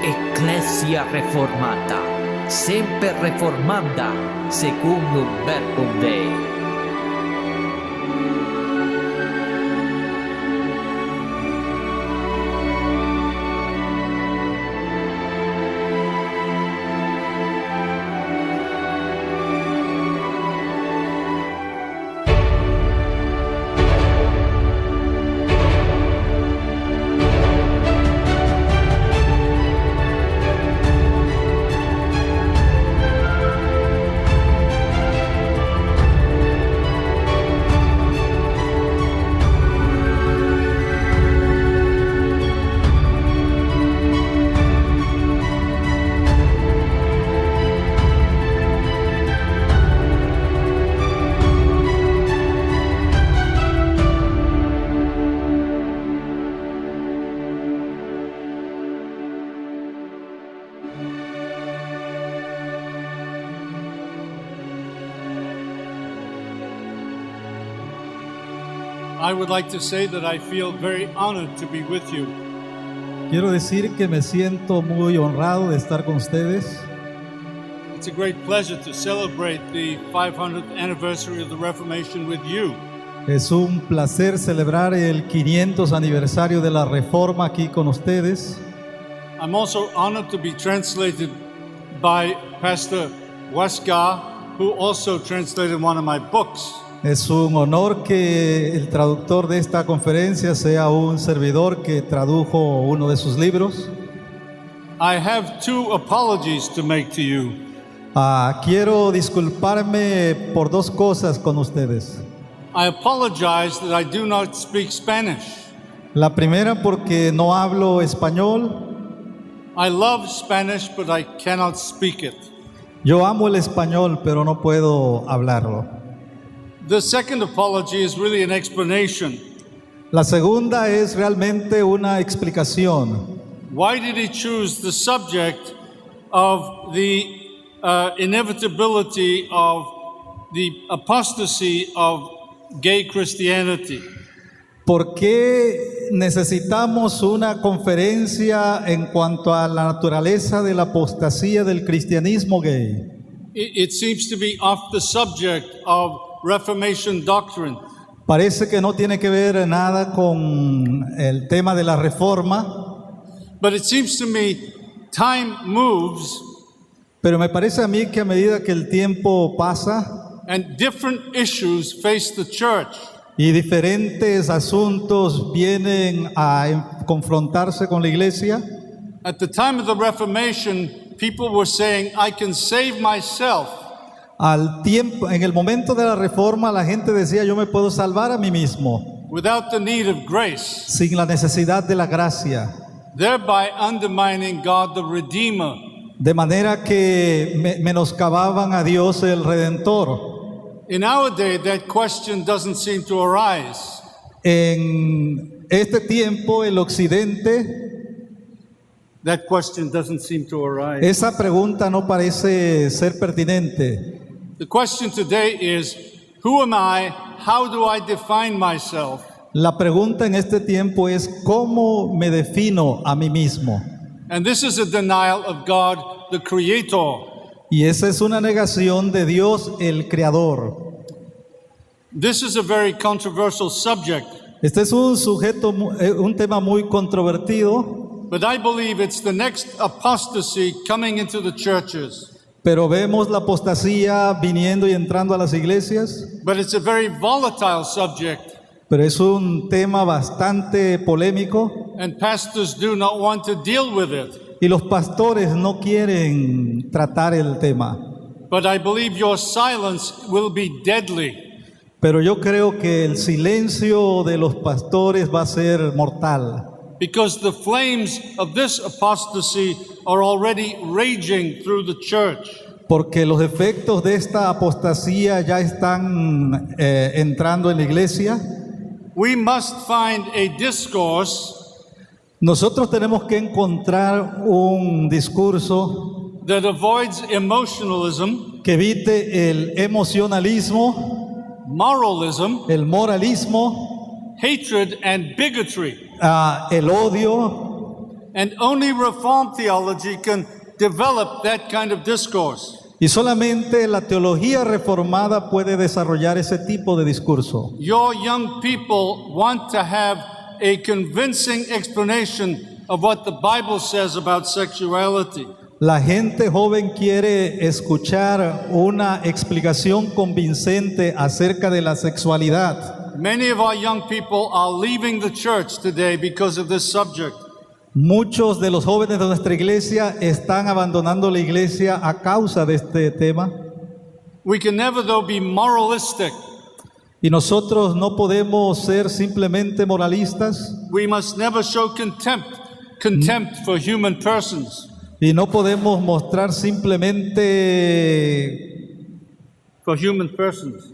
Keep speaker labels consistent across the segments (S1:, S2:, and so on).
S1: Ecclesia Reformata, sempre reformanda, secundum verbum Dei.
S2: I would like to say that I feel very honored to be with you.
S3: Quiero decir que me siento muy honrado de estar con ustedes.
S2: It's a great pleasure to celebrate the 500th anniversary of the Reformation with you.
S3: Es un placer celebrar el 500 aniversario de la Reforma aquí con ustedes.
S2: I'm also honored to be translated by Pastor Waska, who also translated one of my books.
S3: Es un honor que el traductor de esta conferencia sea un servidor que tradujo uno de sus libros.
S2: I have two apologies to make to you.
S3: Quiero disculparme por dos cosas con ustedes.
S2: I apologize that I do not speak Spanish.
S3: La primera porque no hablo español.
S2: I love Spanish, but I cannot speak it.
S3: Yo amo el español, pero no puedo hablarlo.
S2: The second apology is really an explanation.
S3: La segunda es realmente una explicación.
S2: Why did he choose the subject of the inevitability of the apostasy of gay Christianity?
S3: ¿Por qué necesitamos una conferencia en cuanto a la naturaleza de la apostasía del cristianismo gay?
S2: It seems to be off the subject of Reformation doctrine.
S3: Parece que no tiene que ver nada con el tema de la reforma.
S2: But it seems to me time moves.
S3: Pero me parece a mí que a medida que el tiempo pasa
S2: and different issues face the church.
S3: Y diferentes asuntos vienen a confrontarse con la iglesia.
S2: At the time of the Reformation, people were saying, I can save myself.
S3: En el momento de la reforma, la gente decía, yo me puedo salvar a mí mismo.
S2: Without the need of grace.
S3: Sin la necesidad de la gracia.
S2: Thereby undermining God the Redeemer.
S3: De manera que menoscababan a Dios el Redentor.
S2: In our day, that question doesn't seem to arise.
S3: En este tiempo, el Occidente,
S2: that question doesn't seem to arise.
S3: Esa pregunta no parece ser pertinente.
S2: The question today is, who am I? How do I define myself?
S3: La pregunta en este tiempo es, ¿cómo me defino a mí mismo?
S2: And this is a denial of God, the Creator.
S3: Y esa es una negación de Dios, el Creador.
S2: This is a very controversial subject.
S3: Este es un tema muy controvertido.
S2: But I believe it's the next apostasy coming into the churches.
S3: Pero vemos la apostasía viniendo y entrando a las iglesias.
S2: But it's a very volatile subject.
S3: Pero es un tema bastante polémico.
S2: And pastors do not want to deal with it.
S3: Y los pastores no quieren tratar el tema.
S2: But I believe your silence will be deadly.
S3: Pero yo creo que el silencio de los pastores va a ser mortal.
S2: Because the flames of this apostasy are already raging through the church.
S3: Porque los efectos de esta apostasía ya están entrando en la iglesia.
S2: We must find a discourse.
S3: Nosotros tenemos que encontrar un discurso
S2: that avoids emotionalism,
S3: que evite el emocionalismo,
S2: moralism,
S3: el moralismo,
S2: hatred and bigotry.
S3: El odio,
S2: And only Reformed theology can develop that kind of discourse.
S3: Y solamente la teología reformada puede desarrollar ese tipo de discurso.
S2: Your young people want to have a convincing explanation of what the Bible says about sexuality.
S3: La gente joven quiere escuchar una explicación convincente acerca de la sexualidad.
S2: Many of our young people are leaving the church today because of this subject.
S3: Muchos de los jóvenes de nuestra iglesia están abandonando la iglesia a causa de este tema.
S2: We can never, though, be moralistic.
S3: Y nosotros no podemos ser simplemente moralistas
S2: We must never show contempt for human persons.
S3: y no podemos mostrar simplemente
S2: For human persons.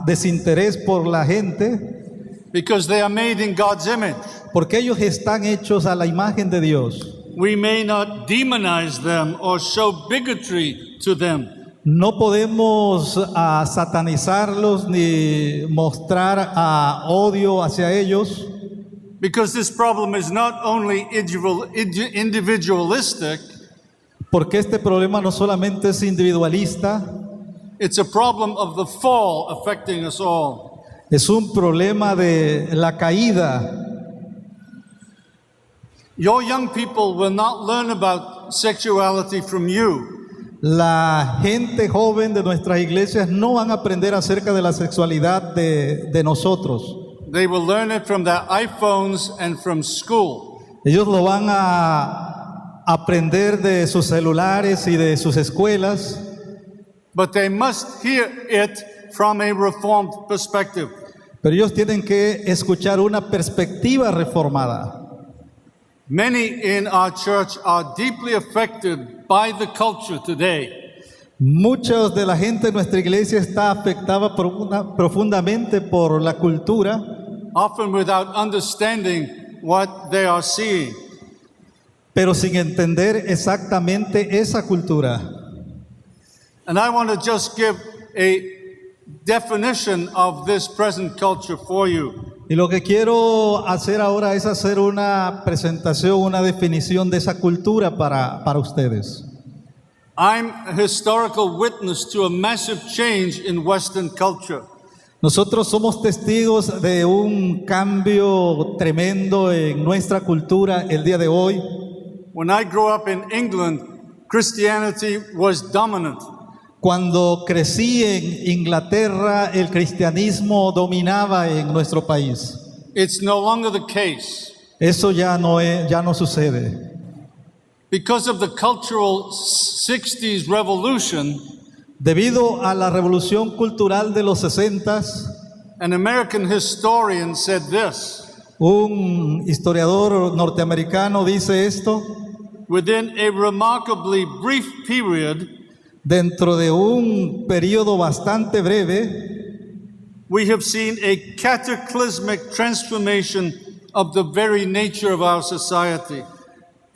S3: desinterés por la gente,
S2: Because they are made in God's image.
S3: porque ellos están hechos a la imagen de Dios.
S2: We may not demonize them or show bigotry to them.
S3: No podemos satanizarlos ni mostrar odio hacia ellos,
S2: Because this problem is not only individualistic,
S3: porque este problema no solamente es individualista,
S2: it's a problem of the fall affecting us all.
S3: es un problema de la caída.
S2: Your young people will not learn about sexuality from you.
S3: La gente joven de nuestras iglesias no van a aprender acerca de la sexualidad de nosotros.
S2: They will learn it from their iPhones and from school.
S3: Ellos lo van a aprender de sus celulares y de sus escuelas,
S2: But they must hear it from a Reformed perspective.
S3: pero ellos tienen que escuchar una perspectiva reformada.
S2: Many in our church are deeply affected by the culture today.
S3: Muchos de la gente de nuestra iglesia está afectada profundamente por la cultura,
S2: Often without understanding what they are seeing.
S3: pero sin entender exactamente esa cultura.
S2: And I want to just give a definition of this present culture for you.
S3: Y lo que quiero hacer ahora es hacer una presentación, una definición de esa cultura para ustedes.
S2: I'm a historical witness to a massive change in Western culture.
S3: Nosotros somos testigos de un cambio tremendo en nuestra cultura el día de hoy.
S2: When I grew up in England, Christianity was dominant.
S3: Cuando crecí en Inglaterra, el cristianismo dominaba en nuestro país.
S2: It's no longer the case.
S3: Eso ya no sucede.
S2: Because of the cultural 60s revolution,
S3: Debido a la revolución cultural de los 60s,
S2: an American historian said this:
S3: un historiador norteamericano dice esto:
S2: within a remarkably brief period,
S3: dentro de un periodo bastante breve,
S2: we have seen a cataclysmic transformation of the very nature of our society.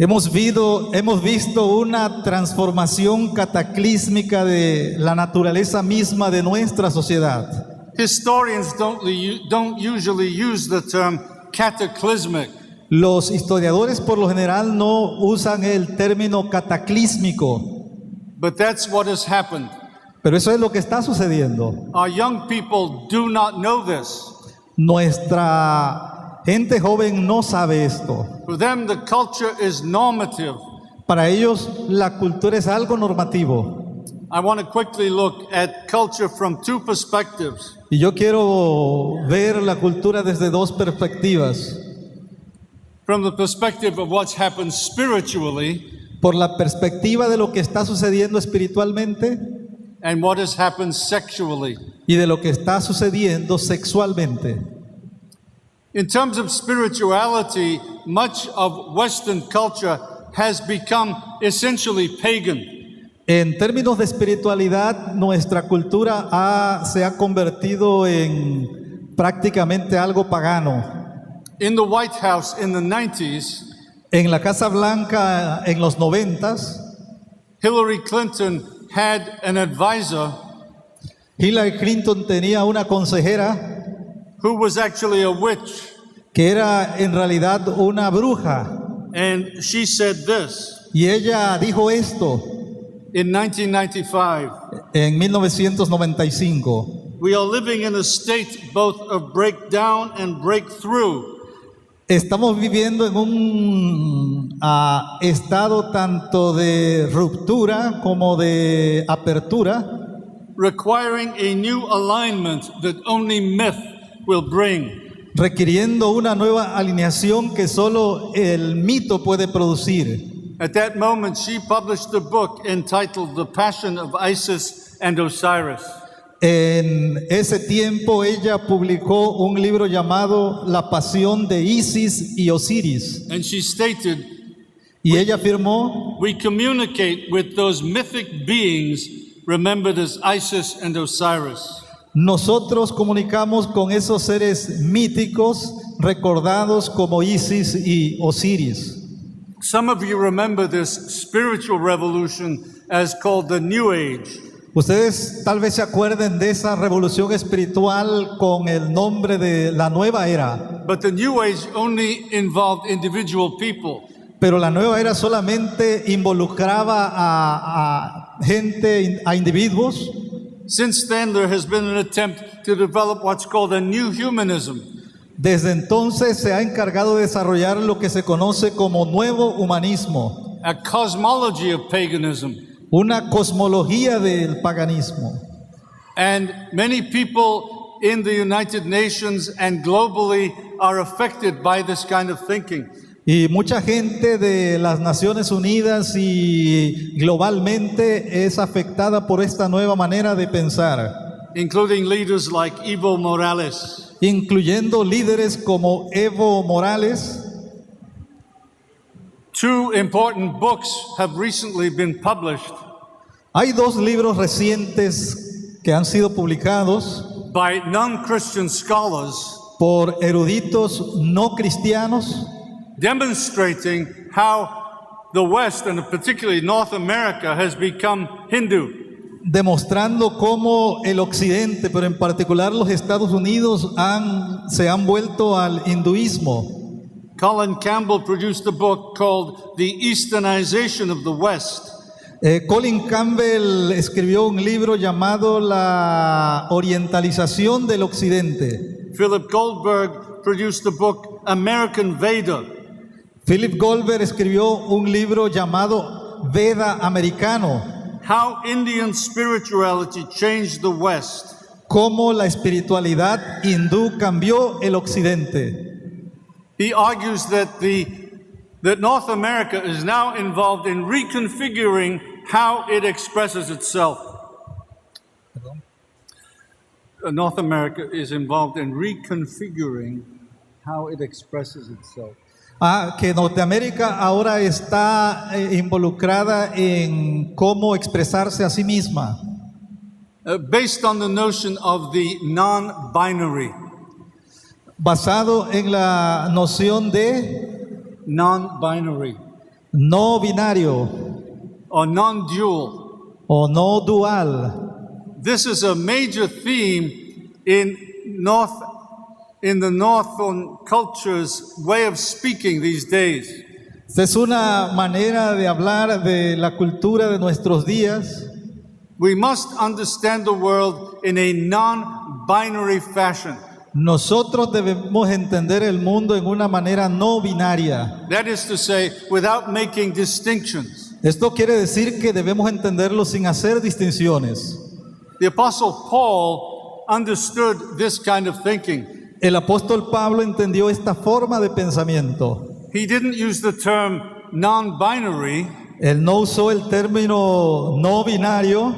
S3: hemos visto una transformación cataclísmica de la naturaleza misma de nuestra sociedad.
S2: Historians don't usually use the term cataclysmic.
S3: Los historiadores por lo general no usan el término cataclísmico,
S2: But that's what has happened.
S3: pero eso es lo que está sucediendo.
S2: Our young people do not know this.
S3: Nuestra gente joven no sabe esto.
S2: For them, the culture is normative.
S3: Para ellos la cultura es algo normativo.
S2: I want to quickly look at culture from two perspectives.
S3: Y yo quiero ver la cultura desde dos perspectivas.
S2: From the perspective of what's happened spiritually
S3: Por la perspectiva de lo que está sucediendo espiritualmente
S2: and what has happened sexually.
S3: y de lo que está sucediendo sexualmente.
S2: In terms of spirituality, much of Western culture has become essentially pagan.
S3: En términos de espiritualidad, nuestra cultura se ha convertido en prácticamente algo pagano.
S2: In the White House in the 90s,
S3: En la Casa Blanca en los 90s,
S2: Hillary Clinton had an advisor
S3: Hillary Clinton tenía una consejera
S2: who was actually a witch.
S3: que era en realidad una bruja.
S2: And she said this
S3: Y ella dijo esto
S2: in 1995.
S3: en 1995.
S2: We are living in a state both of breakdown and breakthrough.
S3: Estamos viviendo en un estado tanto de ruptura como de apertura,
S2: Requiring a new alignment that only myth will bring.
S3: requiriendo una nueva alineación que solo el mito puede producir.
S2: At that moment, she published a book entitled The Passion of Isis and Osiris.
S3: En ese tiempo ella publicó un libro llamado La Pasión de Isis y Osiris.
S2: And she stated,
S3: Y ella afirmó,
S2: we communicate with those mythic beings remembered as Isis and Osiris.
S3: nosotros comunicamos con esos seres míticos recordados como Isis y Osiris.
S2: Some of you remember this spiritual revolution as called the New Age.
S3: Ustedes tal vez se acuerden de esa revolución espiritual con el nombre de la nueva era,
S2: But the New Age only involved individual people.
S3: pero la nueva era solamente involucraba a gente, a individuos.
S2: Since then, there has been an attempt to develop what's called a new humanism.
S3: Desde entonces se ha encargado de desarrollar lo que se conoce como nuevo humanismo,
S2: A cosmology of paganism.
S3: una cosmología del paganismo.
S2: And many people in the United Nations and globally are affected by this kind of thinking.
S3: Y mucha gente de las Naciones Unidas y globalmente es afectada por esta nueva manera de pensar,
S2: Including leaders like Evo Morales.
S3: incluyendo líderes como Evo Morales.
S2: Two important books have recently been published
S3: Hay dos libros recientes que han sido publicados
S2: by non-Christian scholars
S3: por eruditos no cristianos
S2: demonstrating how the West, and particularly North America, has become Hindu.
S3: demostrando cómo el occidente, pero en particular los Estados Unidos, se han vuelto al hinduismo.
S2: Colin Campbell produced a book called The Easternization of the West.
S3: Colin Campbell escribió un libro llamado La orientalización del occidente.
S2: Philip Goldberg produced the book American Veda.
S3: Philip Goldberg escribió un libro llamado Veda americano,
S2: How Indian Spirituality Changed the West.
S3: cómo la espiritualidad hindú cambió el occidente.
S2: He argues that North America is now involved in reconfiguring how it expresses itself. North America is involved in reconfiguring how it expresses itself.
S3: Que Norteamérica ahora está involucrada en cómo expresarse a sí misma,
S2: Based on the notion of the non-binary.
S3: basado en la noción de
S2: Non-binary
S3: no binario
S2: or non-dual.
S3: o no dual.
S2: This is a major theme in the Northern culture's way of speaking these days.
S3: Esta es una manera de hablar de la cultura de nuestros días.
S2: We must understand the world in a non-binary fashion.
S3: Nosotros debemos entender el mundo en una manera no binaria.
S2: That is to say, without making distinctions.
S3: Esto quiere decir que debemos entenderlo sin hacer distinciones.
S2: The Apostle Paul understood this kind of thinking.
S3: El apóstol Pablo entendió esta forma de pensamiento.
S2: He didn't use the term non-binary,
S3: Él no usó el término no binario,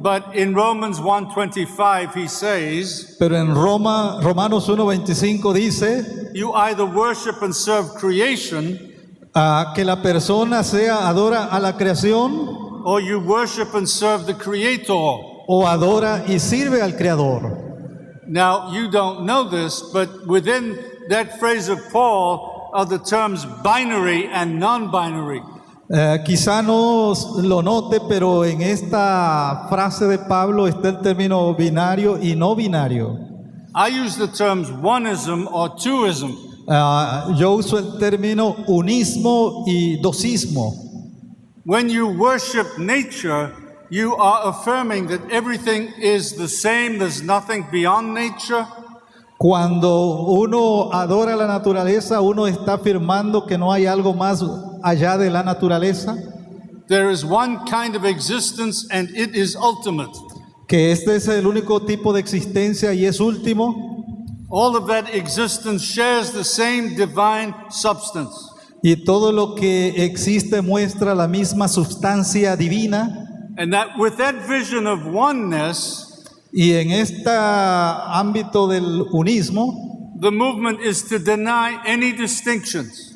S2: but in Romans 1:25 he says,
S3: pero en Romanos 1:25 dice
S2: you either worship and serve creation,
S3: que la persona adora a la creación
S2: or you worship and serve the Creator.
S3: o adora y sirve al Creador.
S2: Now, you don't know this, but within that phrase of Paul are the terms binary and non-binary.
S3: Quizá no lo note, pero en esta frase de Pablo está el término binario y no binario.
S2: I use the terms oneism or twoism.
S3: Yo uso el término unismo y dosismo.
S2: When you worship nature, you are affirming that everything is the same, there's nothing beyond nature.
S3: Cuando uno adora la naturaleza, uno está afirmando que no hay algo más allá de la naturaleza,
S2: There is one kind of existence and it is ultimate.
S3: que este es el único tipo de existencia y es último,
S2: All of that existence shares the same divine substance.
S3: y todo lo que existe muestra la misma sustancia divina.
S2: And that with that vision of oneness,
S3: Y en este ámbito del unismo,
S2: the movement is to deny any distinctions.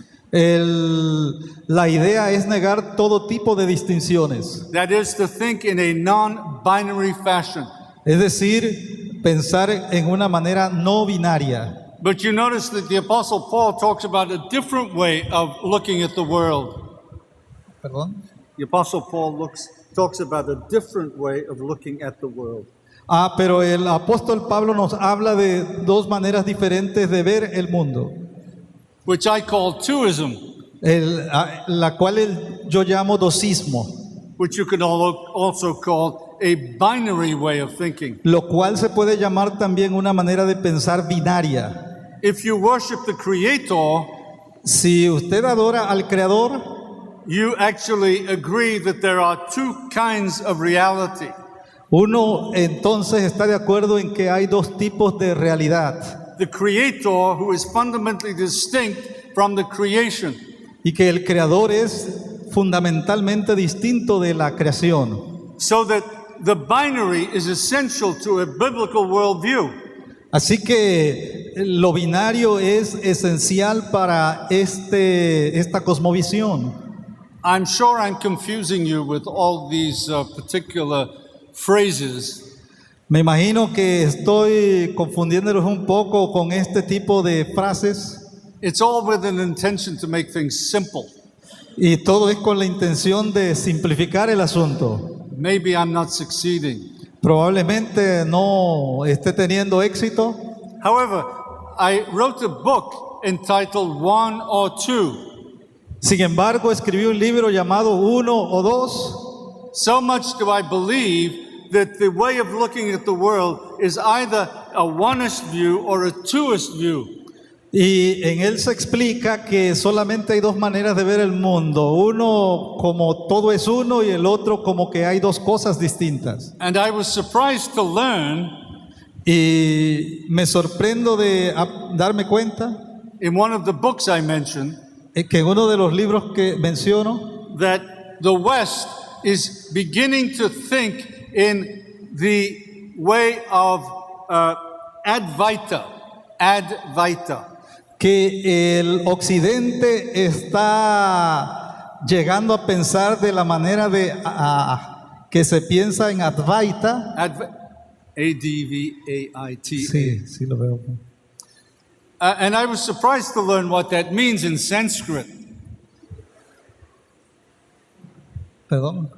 S3: la idea es negar todo tipo de distinciones,
S2: That is to think in a non-binary fashion.
S3: es decir, pensar en una manera no binaria.
S2: But you notice that the Apostle Paul talks about a different way of looking at the world.
S3: ¿Perdón?
S2: The Apostle Paul talks about a different way of looking at the world.
S3: Pero el apóstol Pablo nos habla de dos maneras diferentes de ver el mundo,
S2: Which I call twoism,
S3: la cual yo llamo dosismo,
S2: which you can also call a binary way of thinking.
S3: lo cual se puede llamar también una manera de pensar binaria.
S2: If you worship the Creator,
S3: Si usted adora al Creador,
S2: you actually agree that there are two kinds of reality.
S3: uno entonces está de acuerdo en que hay dos tipos de realidad
S2: The Creator, who is fundamentally distinct from the creation,
S3: y que el Creador es fundamentalmente distinto de la creación.
S2: so that the binary is essential to a biblical worldview.
S3: Así que lo binario es esencial para esta cosmovisión.
S2: I'm sure I'm confusing you with all these particular phrases,
S3: Me imagino que estoy confundiéndolos un poco con este tipo de frases,
S2: it's all with an intention to make things simple.
S3: y todo es con la intención de simplificar el asunto.
S2: Maybe I'm not succeeding.
S3: Probablemente no esté teniendo éxito.
S2: However, I wrote a book entitled One or Two.
S3: Sin embargo, escribí un libro llamado Uno o Dos.
S2: So much do I believe that the way of looking at the world is either a onist view or a twoist view.
S3: Y en él se explica que solamente hay dos maneras de ver el mundo. Uno como todo es uno y el otro como que hay dos cosas distintas.
S2: And I was surprised to learn
S3: Y me sorprendo de darme cuenta
S2: in one of the books I mentioned
S3: que en uno de los libros que menciono,
S2: that the West is beginning to think in the way of Advaita.
S3: que el occidente está llegando a pensar de la manera de que se piensa en Advaita.
S2: A-D-V-A-I-T.
S3: Sí lo veo.
S2: And I was surprised to learn what that means in Sanskrit.
S3: Perdón.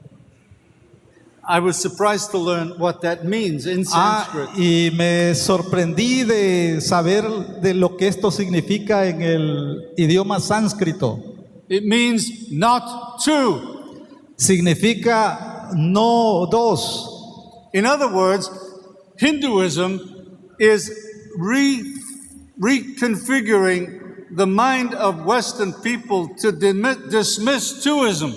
S2: I was surprised to learn what that means in Sanskrit.
S3: Y me sorprendí de saber de lo que esto significa en el idioma sánscrito.
S2: It means not two.
S3: Significa no dos.
S2: In other words, Hinduism is reconfiguring the mind of Western people to dismiss twoism.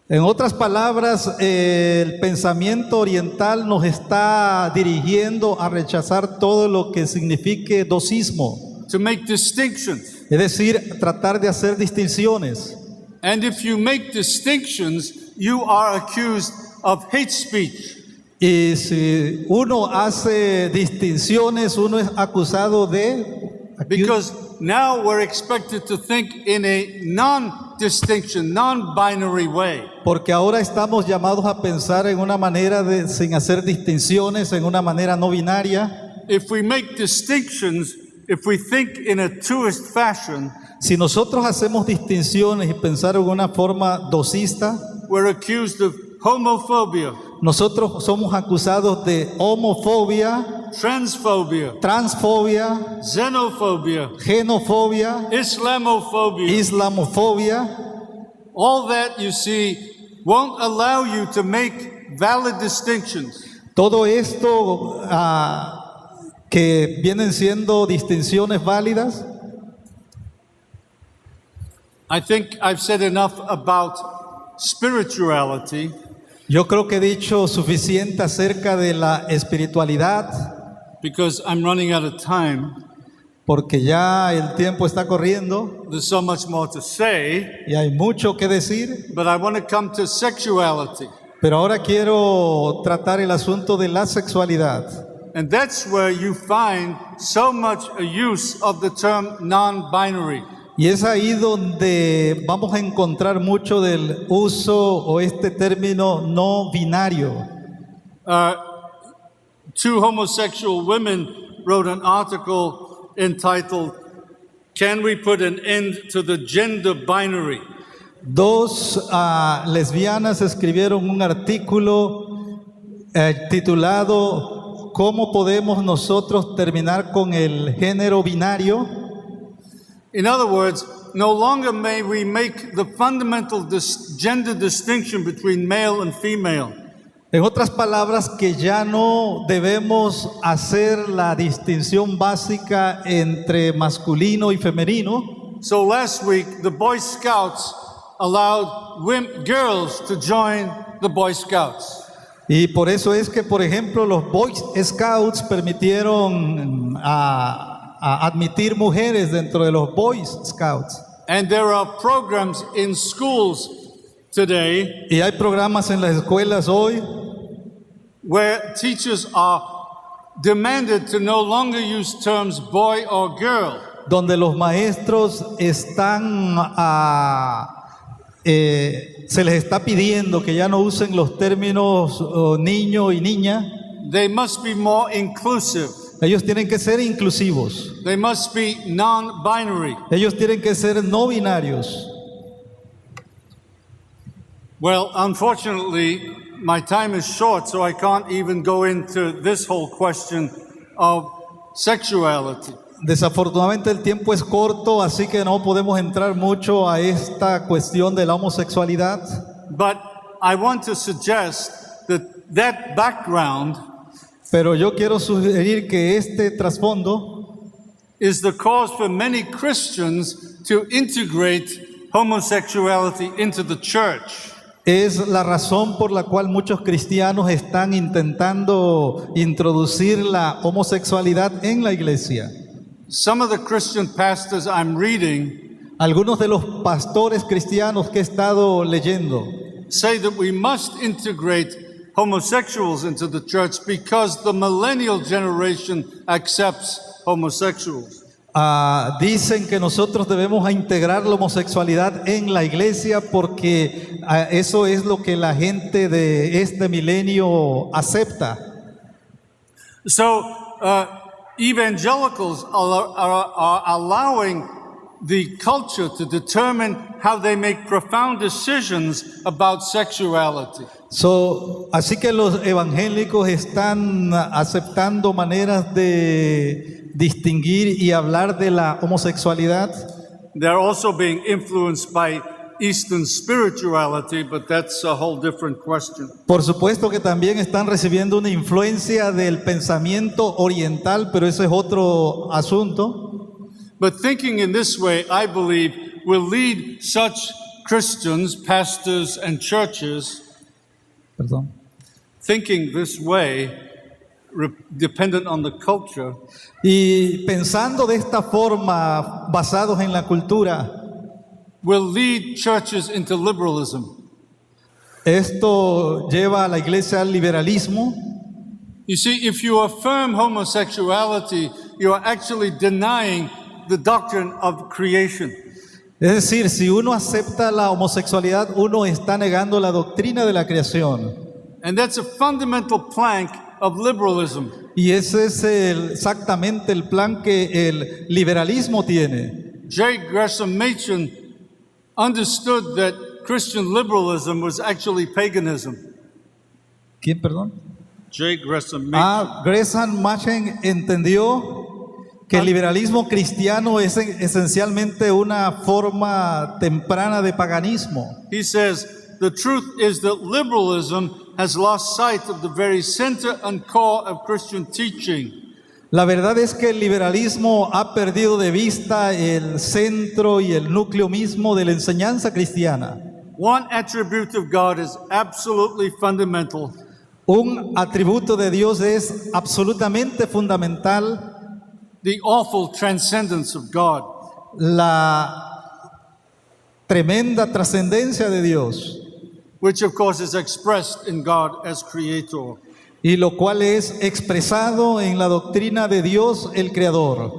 S3: En otras palabras, el pensamiento oriental nos está dirigiendo a rechazar todo lo que signifique dosismo,
S2: To make distinctions.
S3: es decir, tratar de hacer distinciones.
S2: And if you make distinctions, you are accused of hate speech.
S3: Y si uno hace distinciones, uno es acusado
S2: Because now we're expected to think in a non-distinction, non-binary way.
S3: porque ahora estamos llamados a pensar en una manera sin hacer distinciones, en una manera no binaria.
S2: If we make distinctions, if we think in a twoist fashion,
S3: Si nosotros hacemos distinciones y pensar en una forma dosista,
S2: we're accused of homophobia,
S3: nosotros somos acusados de homofobia,
S2: transphobia,
S3: transfobia,
S2: xenophobia,
S3: xenofobia,
S2: Islamophobia.
S3: islamofobia.
S2: All that, you see, won't allow you to make valid distinctions.
S3: Todo esto que vienen siendo distinciones válidas.
S2: I think I've said enough about spirituality.
S3: Yo creo que he dicho suficiente acerca de la espiritualidad,
S2: Because I'm running out of time.
S3: porque ya el tiempo está corriendo
S2: There's so much more to say,
S3: y hay mucho que decir,
S2: but I want to come to sexuality.
S3: pero ahora quiero tratar el asunto de la sexualidad.
S2: And that's where you find so much a use of the term non-binary.
S3: Y es ahí donde vamos a encontrar mucho del uso o este término no binario.
S2: Two homosexual women wrote an article entitled, "Can we put an end to the gender binary?"
S3: Dos lesbianas escribieron un artículo titulado ¿Cómo podemos nosotros terminar con el género binario?
S2: In other words, no longer may we make the fundamental gender distinction between male and female.
S3: En otras palabras, que ya no debemos hacer la distinción básica entre masculino y femenino.
S2: So last week, the Boy Scouts allowed girls to join the Boy Scouts.
S3: Y por eso es que, por ejemplo, los Boy Scouts permitieron a admitir mujeres dentro de los Boy Scouts.
S2: And there are programs in schools today
S3: Y hay programas en las escuelas hoy
S2: where teachers are demanded to no longer use terms boy or girl.
S3: donde los maestros están, se les está pidiendo que ya no usen los términos niño y niña.
S2: They must be more inclusive.
S3: Ellos tienen que ser inclusivos.
S2: They must be non-binary.
S3: Ellos tienen que ser no binarios.
S2: Well, unfortunately, my time is short, so I can't even go into this whole question of sexuality.
S3: Desafortunadamente el tiempo es corto, así que no podemos entrar mucho a esta cuestión de la homosexualidad.
S2: But I want to suggest that background
S3: Pero yo quiero sugerir que este trasfondo
S2: is the cause for many Christians to integrate homosexuality into the church.
S3: es la razón por la cual muchos cristianos están intentando introducir la homosexualidad en la iglesia.
S2: Some of the Christian pastors I'm reading
S3: Algunos de los pastores cristianos que he estado leyendo
S2: say that we must integrate homosexuals into the church because the millennial generation accepts homosexuals.
S3: dicen que nosotros debemos integrar la homosexualidad en la iglesia porque eso es lo que la gente de este milenio acepta.
S2: So evangelicals are allowing the culture to determine how they make profound decisions about sexuality.
S3: Así que los evangélicos están aceptando maneras de distinguir y hablar de la homosexualidad.
S2: They're also being influenced by Eastern spirituality, but that's a whole different question.
S3: Por supuesto que también están recibiendo una influencia del pensamiento oriental, pero ese es otro asunto.
S2: But thinking in this way, I believe, will lead such Christians, pastors, and churches
S3: Perdón.
S2: thinking this way, dependent on the culture,
S3: Y pensando de esta forma, basados en la cultura,
S2: will lead churches into liberalism.
S3: esto lleva a la iglesia al liberalismo.
S2: You see, if you affirm homosexuality, you are actually denying the doctrine of creation.
S3: Es decir, si uno acepta la homosexualidad, uno está negando la doctrina de la creación.
S2: And that's a fundamental plank of liberalism.
S3: Y ese es exactamente el plan que el liberalismo tiene.
S2: J. Gresham Machen understood that Christian liberalism was actually paganism.
S3: ¿Quién, perdón?
S2: J. Gresham Machen.
S3: Gresham Machen entendió que el liberalismo cristiano es esencialmente una forma temprana de paganismo.
S2: He says, the truth is that liberalism has lost sight of the very center and core of Christian teaching.
S3: La verdad es que el liberalismo ha perdido de vista el centro y el núcleo mismo de la enseñanza cristiana.
S2: One attribute of God is absolutely fundamental.
S3: Un atributo de Dios es absolutamente fundamental:
S2: The awful transcendence of God.
S3: la tremenda trascendencia de Dios,
S2: Which of course is expressed in God as creator.
S3: y lo cual es expresado en la doctrina de Dios el Creador.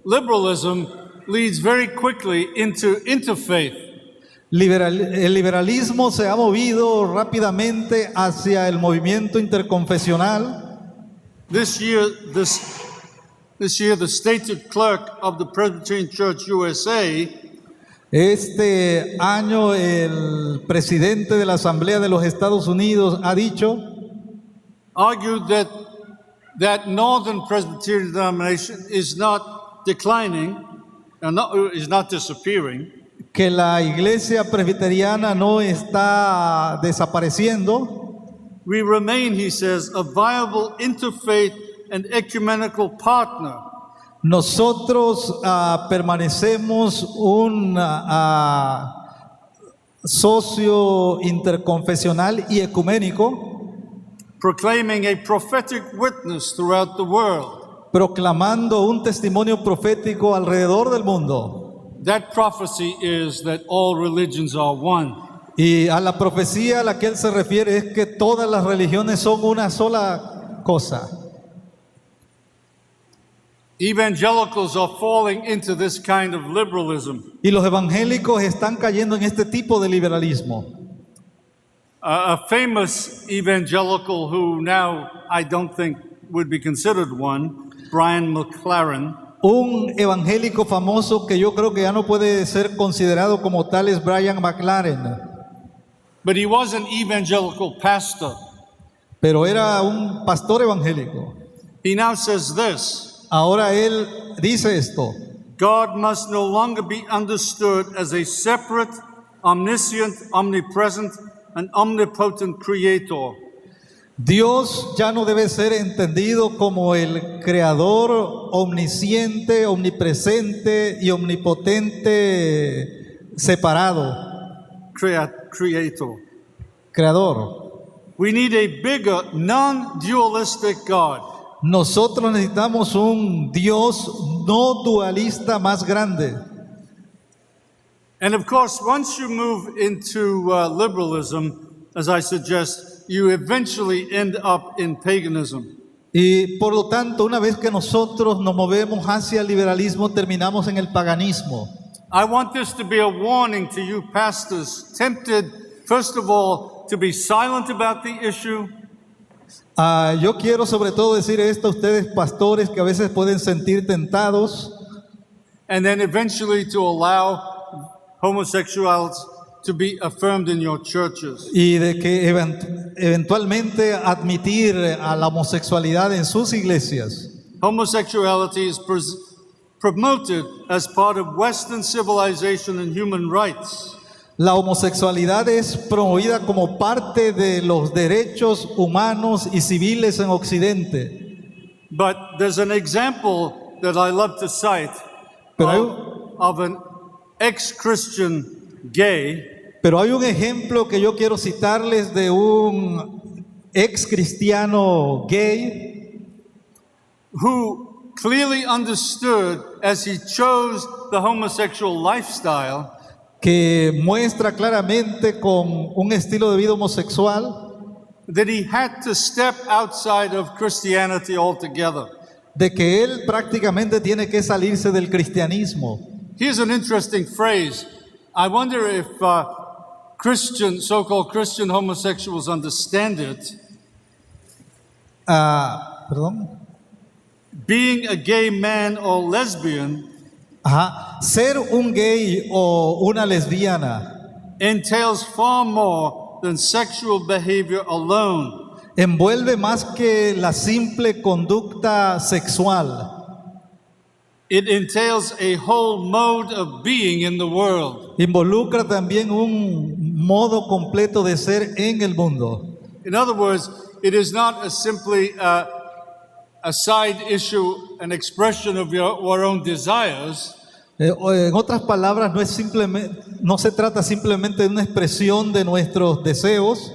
S2: Liberalism leads very quickly into interfaith.
S3: El liberalismo se ha movido rápidamente hacia el movimiento interconfesional.
S2: This year, the stated clerk of the Presbyterian Church USA
S3: Este año el presidente de la Asamblea de los Estados Unidos ha dicho
S2: argued that Northern Presbyterian denomination is not declining, and is not disappearing,
S3: que la iglesia presbiteriana no está desapareciendo.
S2: we remain, he says, a viable interfaith and ecumenical partner.
S3: Nosotros permanecemos un socio interconfesional y ecuménico,
S2: Proclaiming a prophetic witness throughout the world.
S3: proclamando un testimonio profético alrededor del mundo.
S2: That prophecy is that all religions are one.
S3: Y a la profecía a la que él se refiere es que todas las religiones son una sola cosa.
S2: Evangelicals are falling into this kind of liberalism.
S3: Y los evangélicos están cayendo en este tipo de liberalismo.
S2: A famous evangelical who now I don't think would be considered one, Brian McLaren,
S3: Un evangélico famoso que yo creo que ya no puede ser considerado como tal es Brian McLaren,
S2: but he was an evangelical pastor.
S3: pero era un pastor evangélico.
S2: He now says this:
S3: Ahora él dice esto:
S2: God must no longer be understood as a separate, omniscient, omnipresent, and omnipotent creator.
S3: Dios ya no debe ser entendido como el creador omnisciente, omnipresente y omnipotente separado,
S2: Creator.
S3: creador.
S2: We need a bigger, non-dualistic God.
S3: Nosotros necesitamos un Dios no dualista más grande.
S2: And of course, once you move into liberalism, as I suggest, you eventually end up in paganism.
S3: Y por lo tanto, una vez que nosotros nos movemos hacia el liberalismo, terminamos en el paganismo.
S2: I want this to be a warning to you pastors, tempted, first of all, to be silent about the issue,
S3: Yo quiero sobre todo decir esto a ustedes pastores que a veces pueden sentir tentados
S2: and then eventually to allow homosexuals to be affirmed in your churches.
S3: y de que eventualmente admitir a la homosexualidad en sus iglesias.
S2: Homosexuality is promoted as part of Western civilization and human rights.
S3: La homosexualidad es promovida como parte de los derechos humanos y civiles en Occidente.
S2: But there's an example that I love to cite of an ex-Christian gay
S3: Pero hay un ejemplo que yo quiero citarles de un ex cristiano gay
S2: who clearly understood as he chose the homosexual lifestyle
S3: que muestra claramente con un estilo de vida homosexual
S2: that he had to step outside of Christianity altogether.
S3: de que él prácticamente tiene que salirse del cristianismo.
S2: Here's an interesting phrase. I wonder if so-called Christian homosexuals understand it.
S3: Perdón.
S2: Being a gay man or lesbian
S3: Ser un gay o una lesbiana
S2: entails far more than sexual behavior alone.
S3: envuelve más que la simple conducta sexual.
S2: It entails a whole mode of being in the world.
S3: Involucra también un modo completo de ser en el mundo.
S2: In other words, it is not simply a side issue, an expression of your own desires.
S3: En otras palabras, no se trata simplemente de una expresión de nuestros deseos,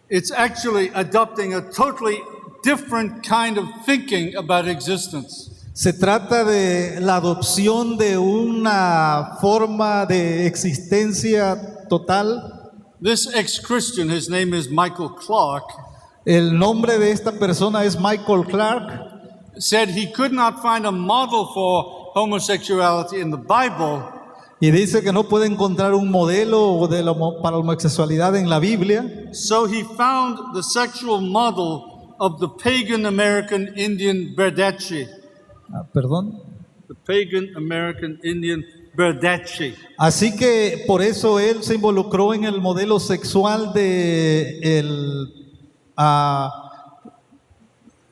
S2: It's actually adopting a totally different kind of thinking about existence.
S3: se trata de la adopción de una forma de existencia total.
S2: This ex-Christian, his name is Michael Clark,
S3: El nombre de esta persona es Michael Clark.
S2: said he could not find a model for homosexuality in the Bible,
S3: Y dice que no puede encontrar un modelo para la homosexualidad en la Biblia.
S2: so he found the sexual model of the pagan American Indian Berdacci.
S3: Perdón.
S2: The pagan American Indian Berdacci.
S3: Así que por eso él se involucró en el modelo sexual de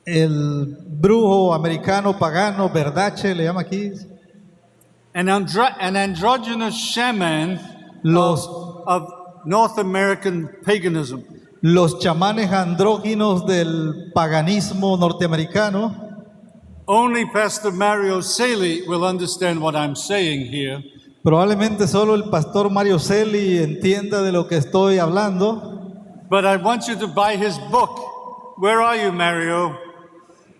S3: el brujo americano pagano, Verdache, le llama aquí.
S2: An androgynous shaman
S3: Los,
S2: of North American paganism.
S3: los chamanes andróginos del paganismo norteamericano.
S2: Only Pastor Mario Saley will understand what I'm saying here.
S3: Probablemente solo el pastor Mario Celi entienda de lo que estoy hablando,
S2: But I want you to buy his book. Where are you, Mario?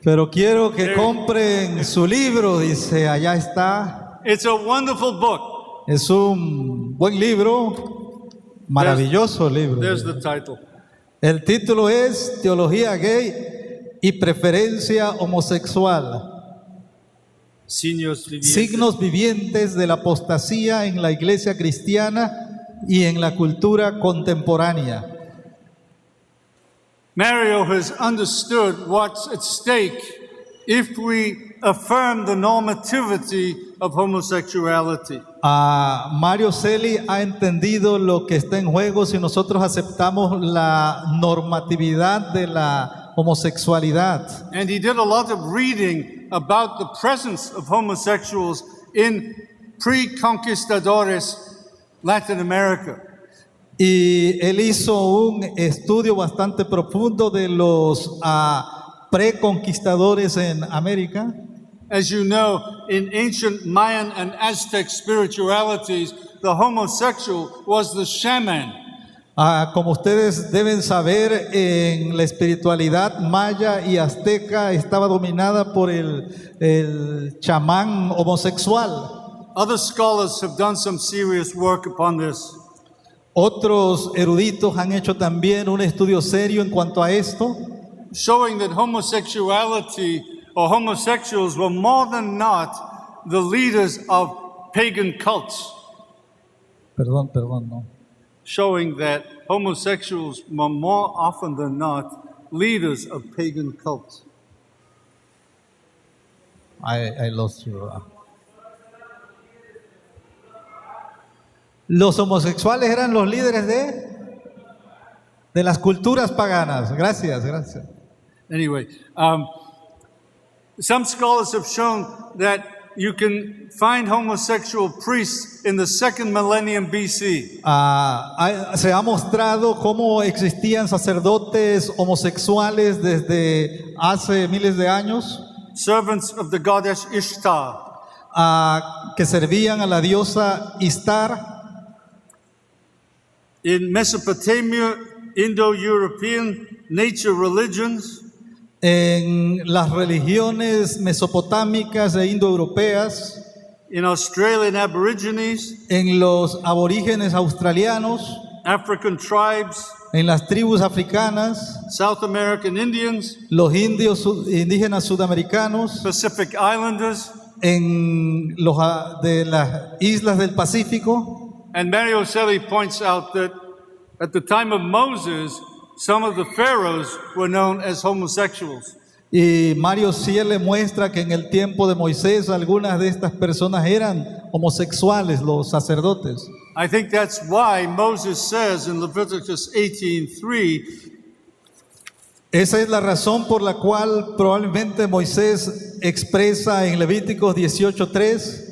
S3: pero quiero que compren su libro, dice, allá está.
S2: It's a wonderful book.
S3: Es un buen libro, maravilloso libro.
S2: There's the title.
S3: El título es Teología Gay y Preferencia Homosexual. Signos vivientes de la apostasía en la iglesia cristiana y en la cultura contemporánea.
S2: Mario has understood what's at stake if we affirm the normativity of homosexuality.
S3: Mario Celi ha entendido lo que está en juego si nosotros aceptamos la normatividad de la homosexualidad.
S2: And he did a lot of reading about the presence of homosexuals in pre-conquistadores Latin America.
S3: Y él hizo un estudio bastante profundo de los preconquistadores en América.
S2: As you know, in ancient Mayan and Aztec spiritualities, the homosexual was the shaman.
S3: Como ustedes deben saber, en la espiritualidad maya y azteca estaba dominada por el chamán homosexual.
S2: Other scholars have done some serious work upon this.
S3: Otros eruditos han hecho también un estudio serio en cuanto a esto,
S2: showing that homosexuality or homosexuals were more than not the leaders of pagan cults.
S3: Perdón, no.
S2: Showing that homosexuals were more often than not leaders of pagan cults.
S3: I lost you. Los homosexuales eran los líderes de las culturas paganas. Gracias.
S2: Anyway, some scholars have shown that you can find homosexual priests in the second millennium BC.
S3: Se ha mostrado cómo existían sacerdotes homosexuales desde hace miles de años,
S2: Servants of the goddess Ishtar.
S3: que servían a la diosa Ishtar.
S2: In Mesopotamia, Indo-European nature religions,
S3: En las religiones mesopotámicas e indoeuropeas,
S2: in Australian Aborigines,
S3: en los aborígenes australianos,
S2: African tribes,
S3: en las tribus africanas,
S2: South American Indians,
S3: los indios indígenas sudamericanos,
S2: Pacific Islanders,
S3: en los de las islas del Pacífico.
S2: and Mario Celli points out that at the time of Moses, some of the pharaohs were known as homosexuals.
S3: Y Mario Ciele muestra que en el tiempo de Moisés algunas de estas personas eran homosexuales, los sacerdotes.
S2: I think that's why Moses says in Leviticus 18:3,
S3: Esa es la razón por la cual probablemente Moisés expresa en Levíticos 18:3,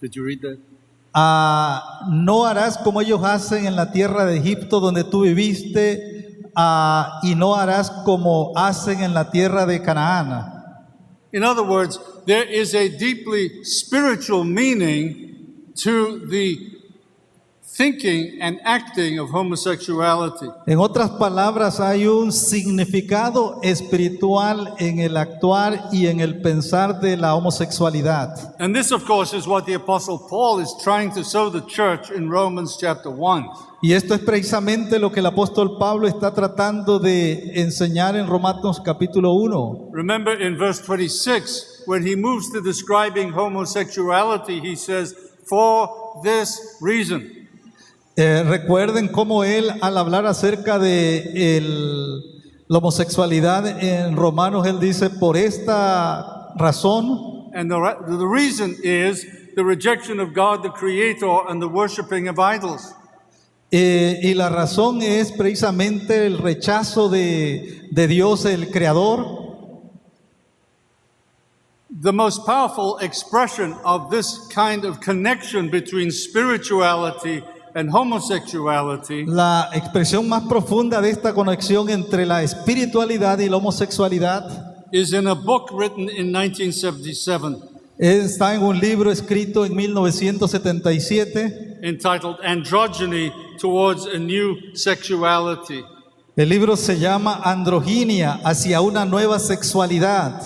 S2: Did you read that?
S3: no harás como ellos hacen en la tierra de Egipto donde tú viviste, y no harás como hacen en la tierra de Canaán.
S2: In other words, there is a deeply spiritual meaning to the thinking and acting of homosexuality.
S3: En otras palabras, hay un significado espiritual en el actuar y en el pensar de la homosexualidad.
S2: And this, of course, is what the Apostle Paul is trying to show the church in Romans chapter 1.
S3: Y esto es precisamente lo que el apóstol Pablo está tratando de enseñar en Romanos capítulo 1.
S2: Remember in verse 26, when he moves to describing homosexuality, he says, for this reason.
S3: Recuerden cómo él, al hablar acerca de la homosexualidad en Romanos, él dice, por esta razón.
S2: And the reason is the rejection of God, the Creator, and the worshiping of idols.
S3: Y la razón es precisamente el rechazo de Dios, el Creador.
S2: The most powerful expression of this kind of connection between spirituality and homosexuality
S3: La expresión más profunda de esta conexión entre la espiritualidad y la homosexualidad
S2: is in a book written in 1977
S3: está en un libro escrito en 1977.
S2: entitled Androgyny Towards a New Sexuality.
S3: El libro se llama Androginia, hacia una nueva sexualidad.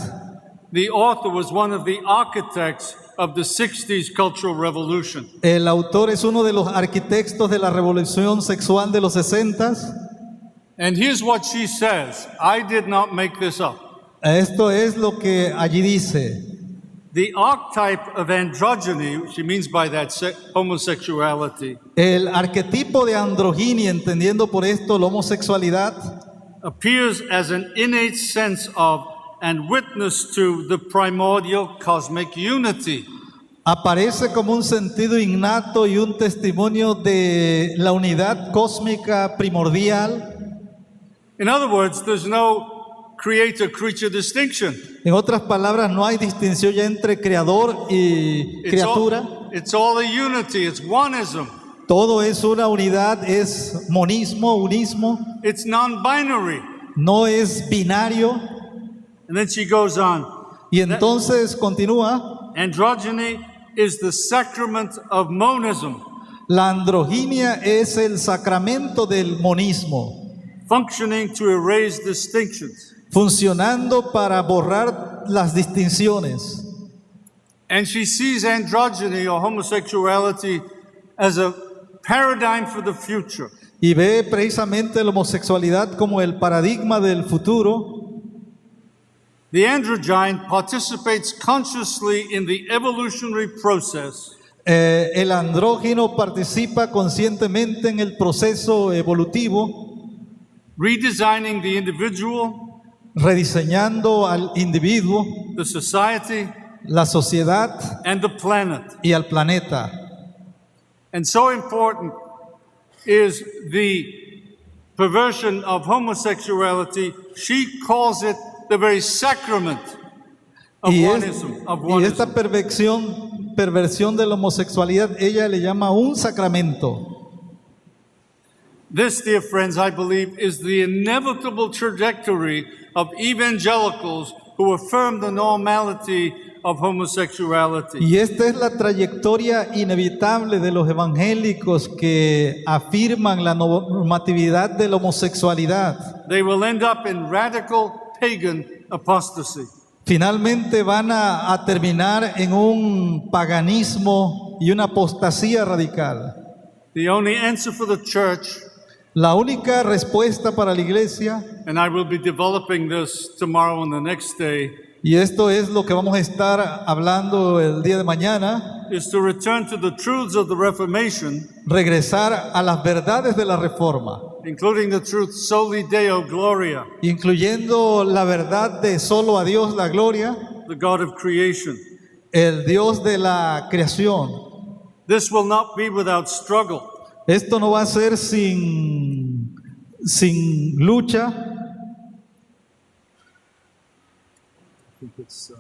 S2: The author was one of the architects of the 60s Cultural Revolution.
S3: El autor es uno de los arquitectos de la revolución sexual de los 60s.
S2: And here's what she says. I did not make this up.
S3: Esto es lo que allí dice.
S2: The archetype of androgyny, she means by that homosexuality,
S3: El arquetipo de androginia, entendiendo por esto la homosexualidad,
S2: appears as an innate sense of and witness to the primordial cosmic unity.
S3: aparece como un sentido innato y un testimonio de la unidad cósmica primordial.
S2: In other words, there's no creator-creature distinction.
S3: En otras palabras, no hay distinción ya entre creador y criatura.
S2: It's all a unity, it's oneism.
S3: Todo es una unidad, es monismo, unismo,
S2: It's non-binary.
S3: no es binario.
S2: And then she goes on.
S3: Y entonces continúa,
S2: Androgyny is the sacrament of monism,
S3: la androginia es el sacramento del monismo,
S2: functioning to erase distinctions.
S3: funcionando para borrar las distinciones.
S2: And she sees androgyny or homosexuality as a paradigm for the future.
S3: Y ve precisamente la homosexualidad como el paradigma del futuro.
S2: The androgyne participates consciously in the evolutionary process
S3: El andrógino participa conscientemente en el proceso evolutivo,
S2: redesigning the individual,
S3: rediseñando al individuo,
S2: the society,
S3: la sociedad
S2: and the planet.
S3: y al planeta.
S2: And so important is the perversion of homosexuality, she calls it the very sacrament of
S3: Y,
S2: oneism.
S3: y esta perversión de la homosexualidad, ella le llama un sacramento.
S2: This, dear friends, I believe, is the inevitable trajectory of evangelicals who affirm the normality of homosexuality.
S3: Y esta es la trayectoria inevitable de los evangélicos que afirman la normatividad de la homosexualidad.
S2: They will end up in radical pagan apostasy.
S3: Finalmente van a terminar en un paganismo y una apostasía radical.
S2: The only answer for the church,
S3: La única respuesta para la iglesia,
S2: and I will be developing this tomorrow and the next day,
S3: y esto es lo que vamos a estar hablando el día de mañana,
S2: is to return to the truths of the Reformation,
S3: regresar a las verdades de la Reforma,
S2: including the truth soli Deo Gloria,
S3: incluyendo la verdad de solo a Dios la gloria,
S2: the God of creation.
S3: el Dios de la creación.
S2: This will not be without struggle.
S3: Esto no va a ser sin lucha.
S2: think it's,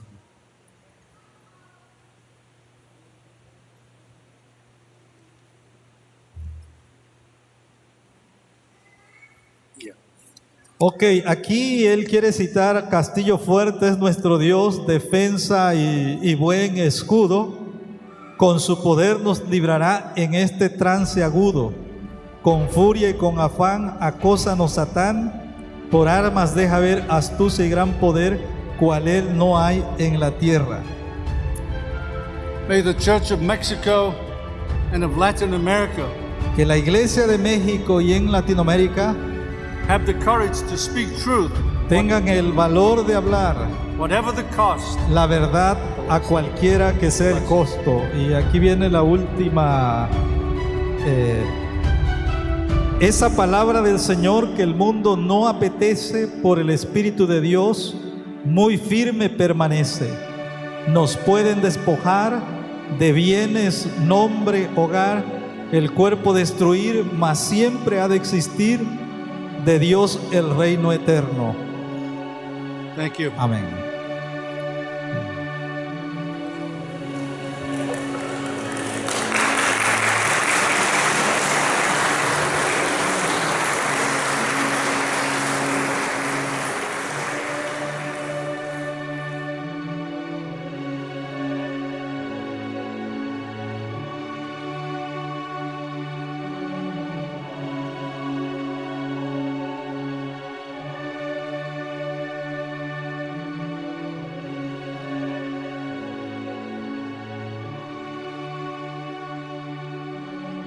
S2: yeah.
S3: Ok, aquí él quiere citar Castillo fuerte es nuestro Dios, defensa y buen escudo. Con su poder nos librará en este trance agudo. Con furia y con afán acósanos Satán. Por armas deja ver astucia y gran poder, cual él no hay en la tierra.
S2: May the Church of Mexico and of Latin America
S3: Que la Iglesia de México y en Latinoamérica
S2: have the courage to speak truth,
S3: tengan el valor de hablar
S2: whatever the cost,
S3: la verdad a cualquiera que sea el costo. Y aquí viene la última, esa palabra del Señor que el mundo no apetece, por el Espíritu de Dios muy firme permanece. Nos pueden despojar de bienes, nombre, hogar, el cuerpo destruir, mas siempre ha de existir de Dios el reino eterno.
S2: thank you.
S3: Amén.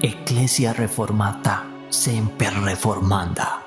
S1: Ecclesia Reformata Semper Reformanda.